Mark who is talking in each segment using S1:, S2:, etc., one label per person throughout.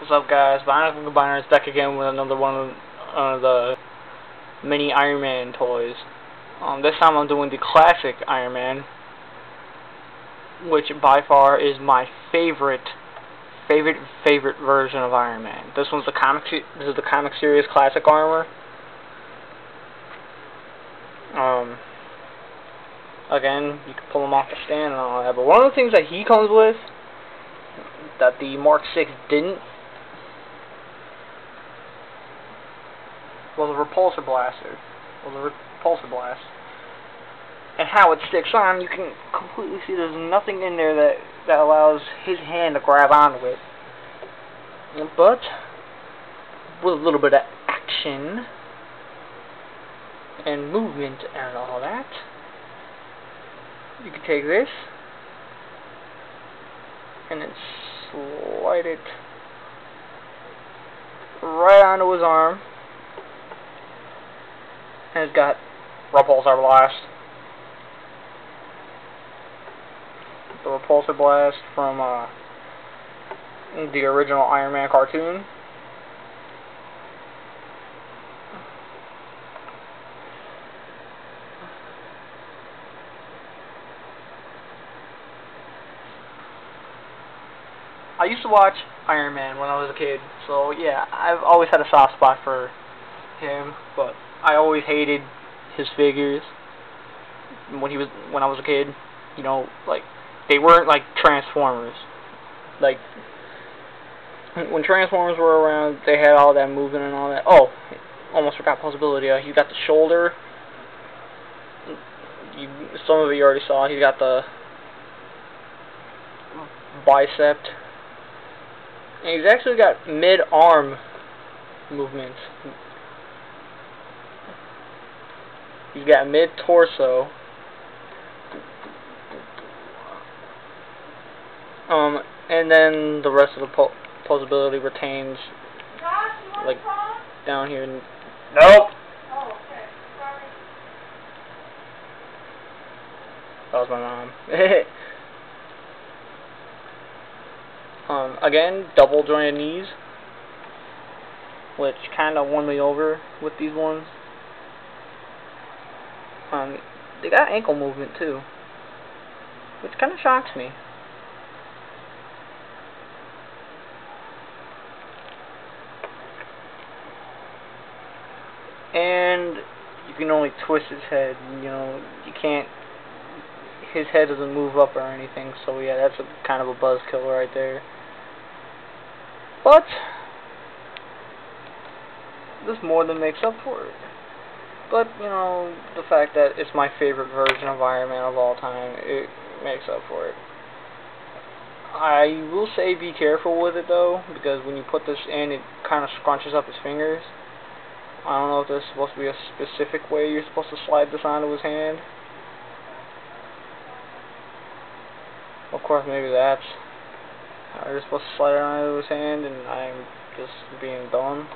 S1: What's up, guys? Bionic Combiner is back again with another one of the mini Iron Man toys. This time I'm doing the classic Iron Man, which by far is my favorite version of Iron Man. This is the comic series classic armor. Again, you can pull him off the stand and all that, but one of the things that he comes with that the Mark 6 didn't was a repulsor blaster. And how it sticks on, you can completely see there's nothing in there that allows his hand to grab onto it. But with a little bit of action and movement and all that, you can take this and then slide it right onto his arm. And it's got repulsor blast. The repulsor blast from the original Iron Man cartoon. I used to watch Iron Man when I was a kid, so yeah, I've always had a soft spot for him, but I always hated his figures when I was a kid. You know, like, they weren't like Transformers. Like, when Transformers were around, they had all that movement and all that. Oh, almost forgot possibility. You got the shoulder. Some of it you already saw. He's got the bicep. And he's actually got mid-arm movements. He's got mid-torso. And then the rest of the posability retains, like, down here. Nope!
S2: Oh, okay. Sorry.
S1: That was my mom. Again, double jointed knees, which kind of won me over with these ones. They got ankle movement too, which kind of shocks me. And you can only twist his head, you know, you can't, his head doesn't move up or anything, so yeah, that's kind of a buzzkill right there. But this more than makes up for it. But, you know, the fact that it's my favorite version of Iron Man of all time, it makes up for it. I will say be careful with it, though, because when you put this in, it kind of scrunches up his fingers. I don't know if there's supposed to be a specific way you're supposed to slide this onto his hand. Of course, maybe that's how you're supposed to slide it onto his hand, and I'm just being dumb.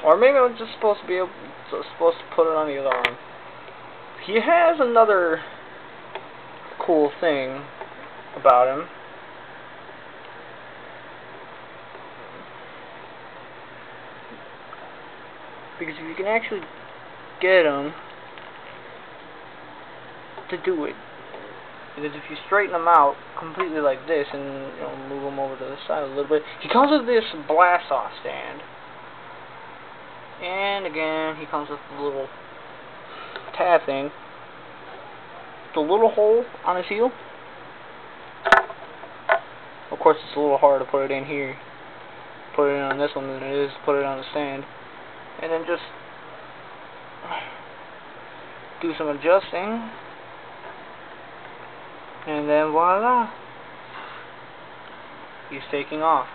S1: Or maybe I'm just supposed to put it on the other arm. He has another cool thing about him. Because if you can actually get him to do it, because if you straighten him out completely like this and, you know, move him over to the side a little bit, he comes with this blast off stand. And again, he comes with a little tab thing. The little hole on his heel. Of course, it's a little harder to put it in here. Put it in on this one than it is to put it on the stand. And then just do some adjusting. And then voila. He's taking off.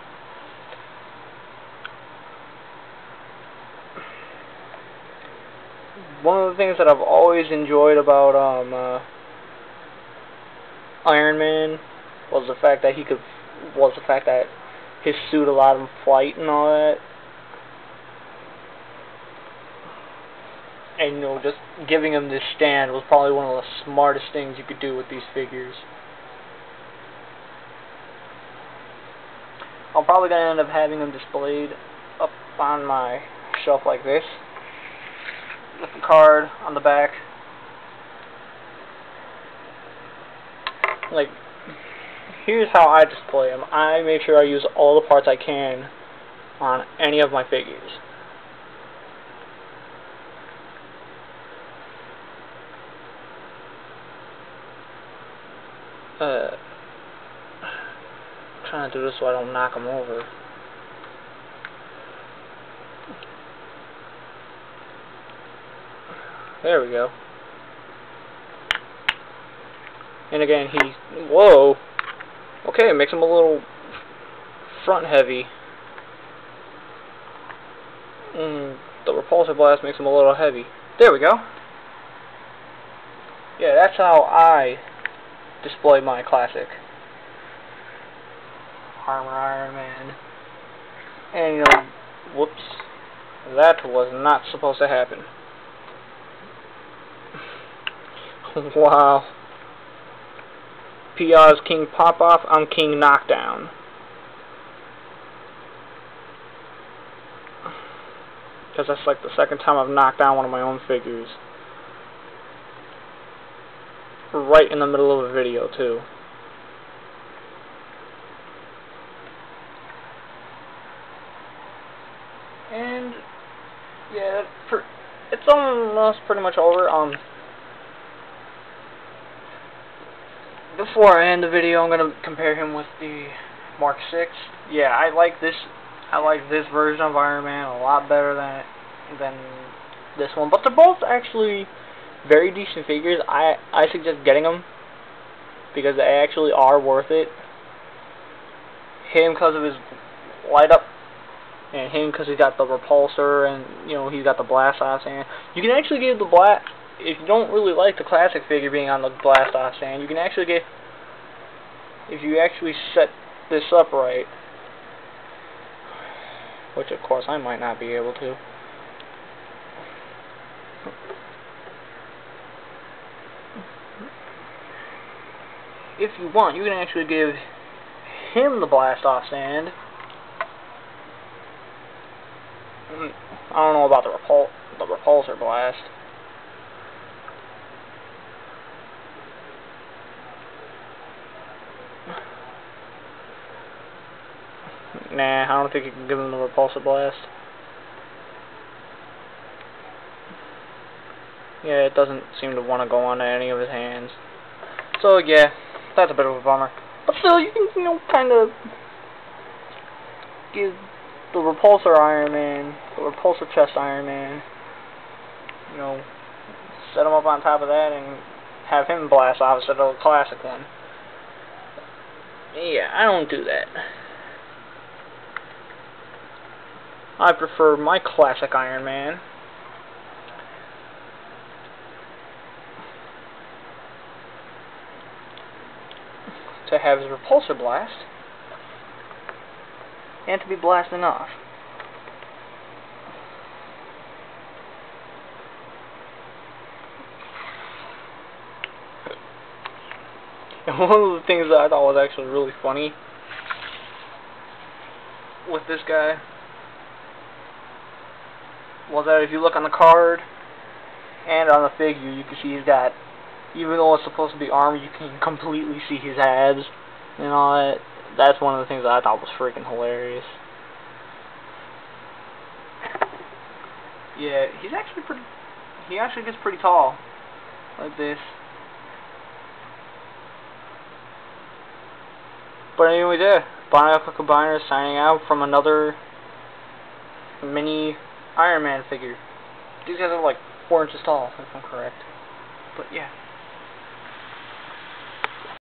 S1: One of the things that I've always enjoyed about Iron Man was the fact that his suit allowed him flight and all that. And, you know, just giving him this stand was probably one of the smartest things you could do with these figures. I've I'm probably going to end up having them displayed up on my shelf like this, with the card on the back. Like, here's how I display them. I make sure I use all the parts I can on any of my figures. Trying to do this so I don't knock them over. There we go. And again, whoa! Okay, it makes him a little front heavy. The repulsor blast makes him a little heavy. There we go. Yeah, that's how I display my classic Armor Iron Man. And, you know, whoops, that was not supposed to happen. Wow. PR's King Pop-Off, I'm King Knockdown. Because that's like the second time I've knocked down one of my own figures. Right in the middle of a video, too. And, yeah, it's almost pretty much over. Before I end the video, I'm gonna compare him with the Mark 6. Yeah, I like this version of Iron Man a lot better than this one. But they're both actually very decent figures. I suggest getting them because they actually are worth it. Him because of his light up, and him because he got the repulsor, and you know he's got the blast off stand. You can actually get the blast. If you don't really like the classic figure being on the blast off stand, you can actually get, if you actually set this up right, which of course I might not be able to. If you want, you can actually give him the blast off stand. I don't know about the repulsor blast. Nah, I don't think you can give him the repulsor blast. Yeah, it doesn't seem to want to go onto any of his hands. So yeah, that's a bit of a bummer. But still, you can, you know, kind of give the repulsor Iron Man, the repulsor chest Iron Man, you know, set him up on top of that and have him blast off instead of the classic one. Yeah, I don't do that. I prefer my classic Iron Man. To have his repulsor blast and to be blasting off. And one of the things that I thought was actually really funny with this guy was that if you look on the card and on the figure, you can see he's got, even though it's supposed to be armor, you can completely see his abs and all that. That's one of the things that I thought was freaking hilarious. Yeah, he actually gets pretty tall, like this. But anyway, yeah, Bionicle Combiner signing out from another mini Iron Man figure. These guys are like 4 inches tall, if I'm correct. But yeah.